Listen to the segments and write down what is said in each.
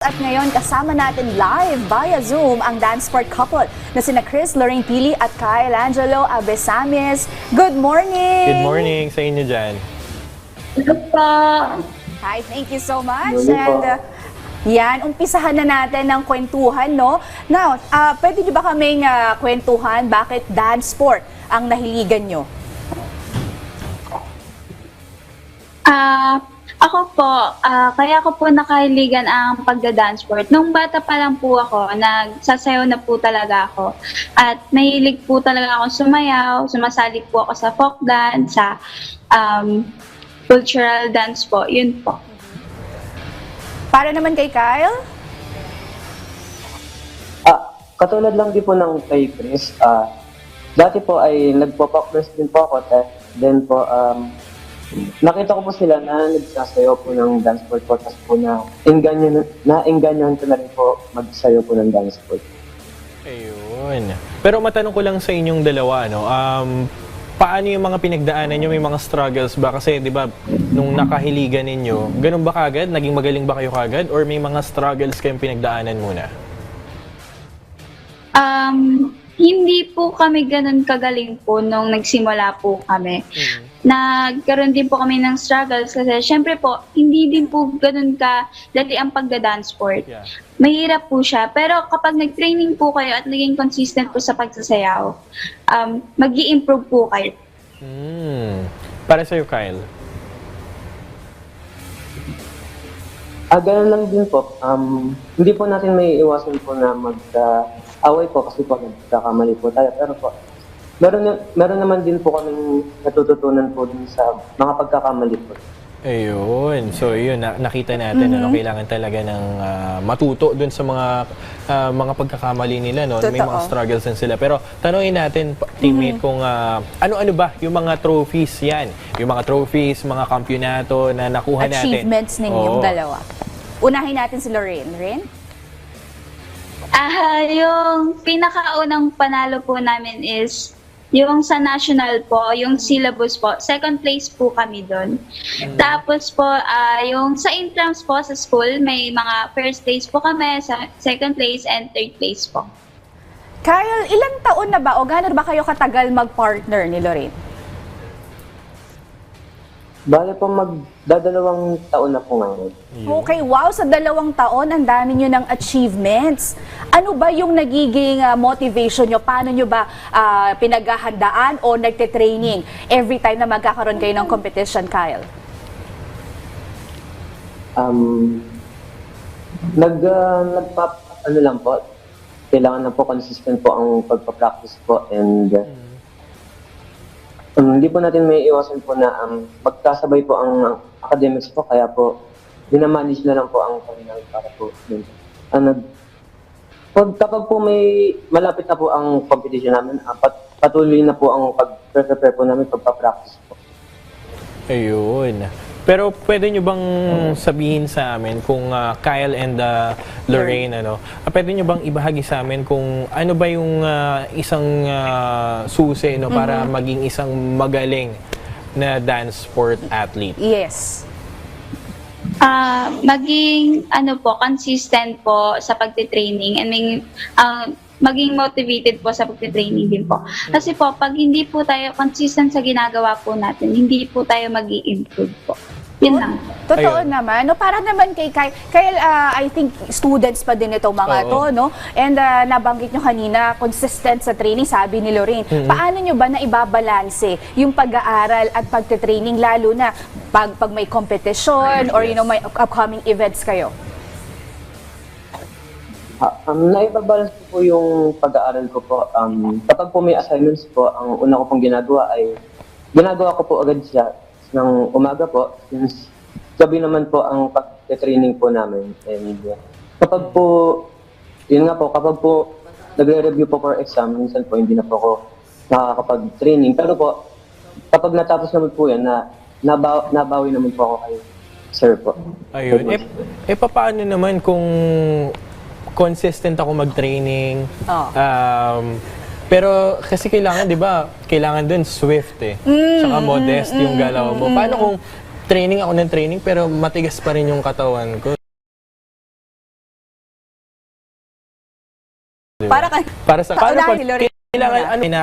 At ngayon, kasama natin live via Zoom ang dance sport couple na sina Chris Lorraine Pili at Kyle Angelo Abesamis. Good morning! Good morning sa inyo dyan. Hello po. Hi, thank you so much. Good morning po. And yan, umpisahan na natin ng kwentuhan, no? Now, pwede niyo ba kaming kwentuhan bakit dance sport ang nahiligan nyo? Ako po, kaya ko po nakahiligan ang pagda-dance sport. Nung bata pa lang po ako, nagsasayaw na po talaga ako. At nahilig po talaga ako sumayaw, sumasali po ako sa folk dance, sa cultural dance po. Yun po. Para naman kay Kyle? Katulad lang din po ng kay Chris, dati po ay nagpo-pop dance din po ako, then po, nakita ko po sila na nagsasayaw po ng dance sport po, tapos po na-engganyahan ko na rin po magsayaw po ng dance sport. Ayun. Pero matanong ko lang sa inyong dalawa, no? Paano yung mga pinagdaanan nyo? May mga struggles ba? Kasi, di ba, nung nakahiligan ninyo, ganun ba kagad? Naging magaling ba kayo kagad? Or may mga struggles kayong pinagdaanan muna? Hindi po kami ganun kagaling po nung nagsimula po kami. Nagkaroon din po kami ng struggles kasi syempre po, hindi din po ganun ka dali ang pagda-dance sport. Yeah. Mahirap po siya, pero kapag nag-training po kayo at naging consistent po sa pagsasayaw, mag-i-improve po kayo. Para sa'yo, Kyle? Ganun lang din po. Hindi po natin may iwasan po na mag-away po kasi po nagkakamali po tayo. Pero po, meron naman din po kaming natututunan po din sa mga pagkakamali po. Ayun. So, yun, nakita natin, ano, kailangan talaga ng matuto dun sa mga pagkakamali nila, no? May mga struggles din sila. Pero tanungin natin, teammate, kung ano-ano ba yung mga trophies yan? Yung mga trophies, mga kampyonato na nakuha natin. Achievements ninyong dalawa. Unahin natin si Lorraine. Lorraine? Yung pinakaunang panalo po namin is yung sa national po, yung syllabus po, second place po kami doon. Tapos po, yung sa intrams po sa school, may mga first place po kami, second place, and third place po. Kyle, ilang taon na ba o gaano ba kayo katagal mag-partner ni Lorraine? Bale po magdadalawang taon na po ngayon. Okay, wow, sa 2 taon, ang dami nyo ng achievements. Ano ba yung nagiging motivation nyo? Paano nyo ba pinaghahandaan o nagte-training every time na magkakaroon kayo ng competition, Kyle? Ano lang po, kailangan na po consistent po ang pagpa-practice po, and hindi po natin may iwasan po na magkasabay po ang academics po, kaya po minamanage na lang po ang kanilang para po dun. Kapag po may malapit na po ang competition namin, patuloy na po ang pag-prepare po namin, pagpa-practice po. Ayun. Pero pwede nyo bang sabihin sa amin kung Kyle and Lorraine, pwede nyo bang ibahagi sa amin kung ano ba yung isang susi, para maging isang magaling na dance sport athlete? Yes. Maging consistent po sa pagte-training, and maging motivated po sa pagte-training din po. Kasi po, pag hindi po tayo consistent sa ginagawa po natin, hindi po tayo mag-i-improve po. Yun lang. Totoo Ayun. naman. No? Para naman kay Kyle, I think students pa din itong mga to, no? And nabanggit nyo kanina, consistent sa training, sabi ni Lorraine. Paano nyo ba na ibabalanse yung pag-aaral at pagte-training, lalo na pag may competition or may upcoming events kayo? Naibabalance po yung pag-aaral ko po. Kapag po may assignments po, ang una ko pong ginagawa ko po agad siya ng umaga po, since gabi naman po ang pag-training po namin. And kapag po nagre-review po for exam, minsan po hindi na po ako nakakapag-training. Pero po, kapag natapos naman po yan, nabawi naman po ako kay sir po. Ayun. Paano naman kung consistent ako mag-training? Pero kasi kailangan, di ba, kailangan dun swift Tsaka modest yung galaw mo. Paano kung training ako ng training pero matigas pa rin yung katawan ko? Di ba? Para sa paunahin pag ni Lorraine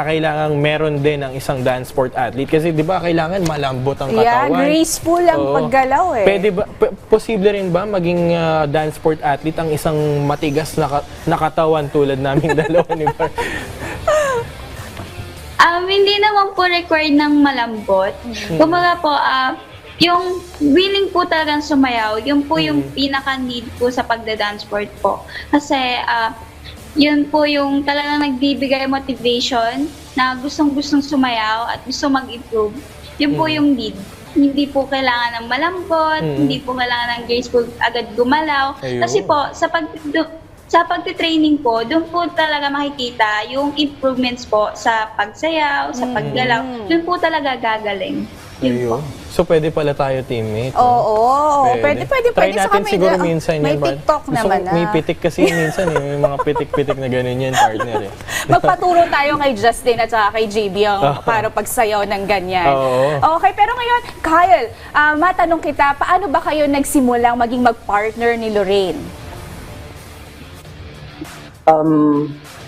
kailangan meron din ng isang dance sport athlete kasi 'di ba kailangan malambot ang katawan. graceful ang Oo. paggalaw eh. Pwede ba posible rin ba maging dance sport athlete ang isang matigas na katawan tulad naming dalawa ni Bar? Hindi naman po required ng malambot. Kumbaga po, yung willing po talagang sumayaw, yun po yung pinaka-need po sa pagda-dance sport po. Kasi, yun po yung talagang nagbibigay motivation na gustong-gustong sumayaw at gusto mag-improve. Yun po yung need. Hindi po kailangan ng malambot, hindi po kailangan ng graceful agad gumalaw. Ayun. Kasi po, sa pagtitraining po, doon po talaga makikita yung improvements po sa pagsayaw, sa paggalaw. Doon po talaga gagaling. Yun po. Ayun. So pwede pala tayo teammate. no? Oo, pwede. Try Saka natin siguro may, minsan may yan. Bar. TikTok naman May pitik kasi minsan may mga pitik-pitik na ganun yan, partner. Magpaturo tayo kay Justin at saka kay JB ang para pagsayaw ng ganyan. Oo. Okay, pero ngayon, Kyle, matanong kita, paano ba kayo nagsimulang maging mag-partner ni Lorraine?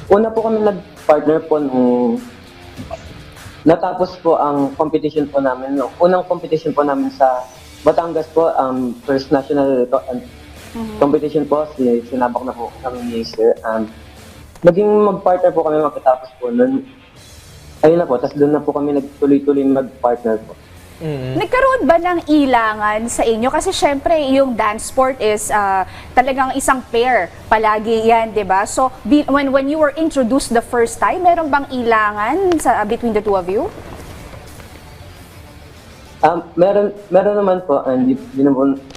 Una po kami nag-partner po nung natapos po ang competition po namin. No? Unang competition po namin sa Batangas po, first national competition po, sinabak na po kami ni Sir. Naging mag-partner po kami magkatapos po nun. Ayun na po, tapos doon na po kami nagtuloy-tuloy mag-partner po. Nagkaroon ba ng ilangan sa inyo? Kasi syempre, yung dance sport is talagang isang pair. Palagi yan, di ba? So, when you were introduced the first time, meron bang ilangan between the two of you? Meron naman po,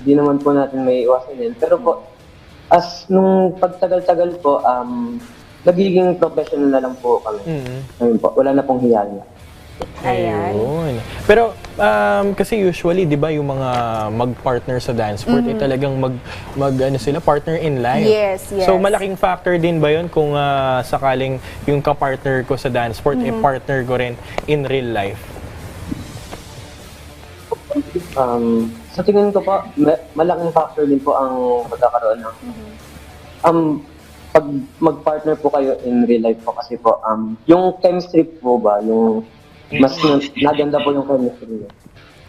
di naman po natin may iwasan yun. Pero po, nung pagtagal-tagal po, nagiging professional na lang po kami. Ayun po, wala na pong hiyanya. Ayan. Ayun. Pero kasi usually 'di ba yung mga mag-partner sa dance sport talagang ano sila partner in life. Yes. So malaking factor din ba 'yon kung sakaling yung ka-partner ko sa dance sport partner ko rin in real life? Sa tingin ko po, malaking factor din po ang pagkakaroon ng pag mag-partner po kayo in real life po kasi po yung chemistry po ba, yung mas naganda po yung chemistry niya.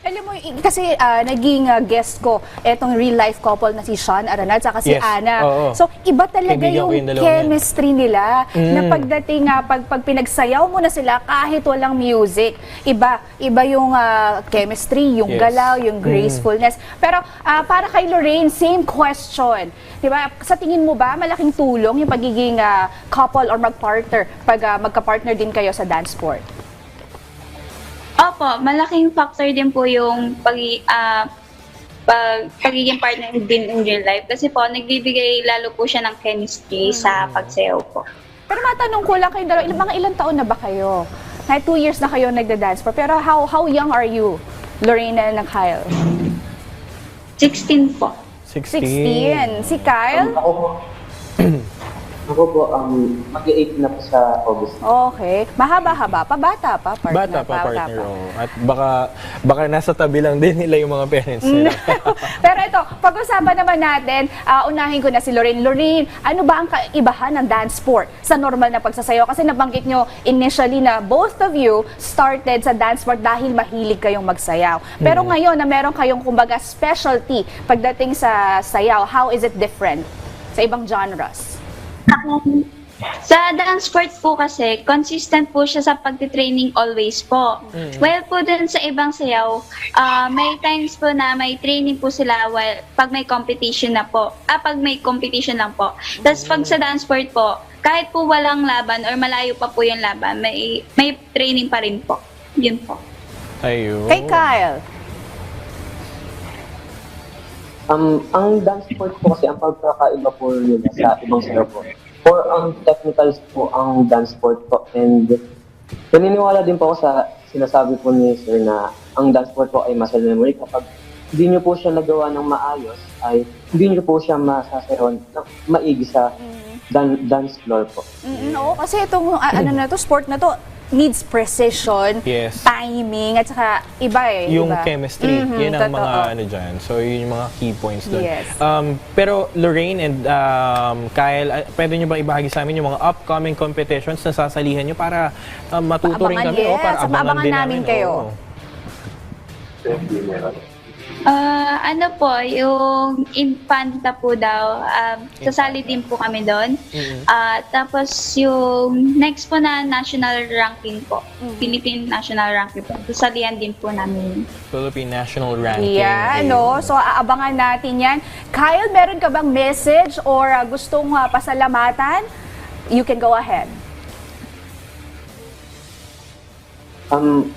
Alam mo, kasi naging guest ko etong real life couple na si Sean Aranal at si Yes. Ana. Oo. So, iba talaga Kaibigan ko yung yung dalawa chemistry nila na pagdating, pag pinagsayaw mo na sila kahit walang music, iba yung chemistry, yung Yes. galaw, yung gracefulness. Pero para kay Lorraine, same question. Diba? Sa tingin mo ba, malaking tulong yung pagiging couple or mag-partner pag magka-partner din kayo sa dance sport? Opo, malaking factor din po yung pagiging partner din in real life. Kasi po, nagbibigay lalo po siya ng chemistry sa pagsayaw po. Pero matanong ko lang kayo dalawa, mga ilang taon na ba kayo? 2 years na kayo nagda-dance sport. Pero how young are you, Lorraine and Kyle? 16 po. 16. Si Kyle? Ako po, mag-8 na po sa August. Okay. Mahaba-haba pa. Bata pa, partner. Bata pa partner. Oo. At baka nasa tabi lang din nila yung mga parents nila. Pero ito, pag-usapan naman natin, unahin ko na si Lorraine. Lorraine, ano ba ang kaibahan ng dance sport sa normal na pagsasayaw? Kasi nabanggit nyo initially na both of you started sa dance sport dahil mahilig kayong magsayaw. Pero ngayon na meron kayong kumbaga specialty pagdating sa sayaw, how is it different sa ibang genres? Sa dance sport po kasi, consistent po siya sa pagtitraining always po. Well po dun sa ibang sayaw, may times po na may training po sila pag may competition na po. Pag may competition lang po. Tapos pag sa dance sport po, kahit po walang laban or malayo pa po yung laban, may training pa rin po. Yun po. Ayun. Kay Kyle? Ang dance sport po kasi, ang pagkakaiba po nila sa ibang sayaw po. For ang technicals po ang dance sport po. And naniniwala din po ako sa sinasabi po ni Sir na ang dance sport po ay muscle memory. Kapag hindi nyo po siya nagawa ng maayos, ay hindi nyo po siya masasayawan ng maigi sa dance floor po. Oo, kasi itong sport na to, needs precision, Yes. timing, at saka iba Yung iba. chemistry, yan ang mga totoo. ano dyan. So, yun yung mga key points doon. Yes. Pero Lorraine and Kyle, pwede nyo bang ibahagi sa amin yung mga upcoming competitions na sasalihan nyo para matuto rin Abangan, kami? yes. Para abangan Abangan din namin kayo. Oo. Ano po, yung Infanta po daw, sasali din po kami doon. Tapos yung next po na national ranking po, Philippine national ranking po, sasalihan din po namin. Philippine National Ranking. Yeah, Ayun. no? So, aabangan natin yan. Kyle, meron ka bang message or gustong pasalamatan? You can go ahead.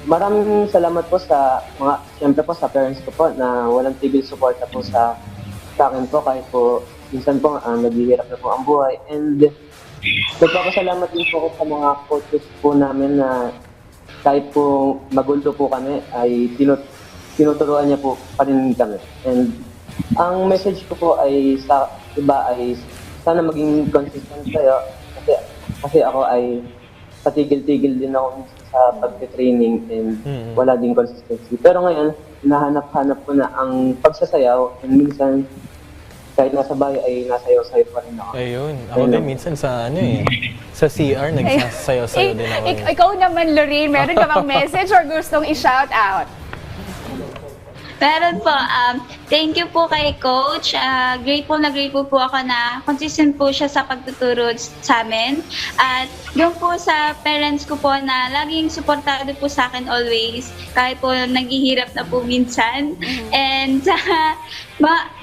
Maraming salamat po sa siyempre po sa parents ko po na walang tigil suporta po sa akin po kahit po minsan po naghihirap na po ang buhay. And nagpapasalamat din po ako sa mga coaches po namin na kahit po magulo po kami ay tinuturuan niya po pa rin kami. And ang message ko po ay sa iba ay sana maging consistent kayo kasi ako ay patigil-tigil din ako sa pagte-training and wala din consistency. Pero ngayon, nahanap-hanap ko na ang pagsasayaw and minsan kahit nasa bahay ay nasayaw-sayaw pa rin ako. Ayun. Ako din minsan sa sa CR, nagsasayaw-sayaw din ako. Ikaw naman, Lorraine, meron ka bang message or gustong i-shout out? Meron po, thank you po kay Coach. Grateful po ako na consistent po siya sa pagtuturo sa amin. At yung po sa parents ko po na laging suportado po sa akin always, kahit po naghihirap na po minsan. And sa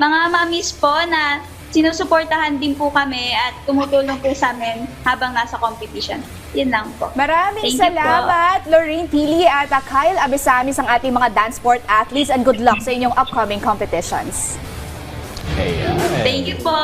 mga mamis po na sinusuportahan din po kami at tumutulong po sa amin habang nasa competition. Yun lang po. Maraming Thank you salamat, Lorraine Tili at Kyle Abesamis, ang ating mga dance sport athletes, and good luck sa inyong upcoming competitions. Ayan. Thank you po.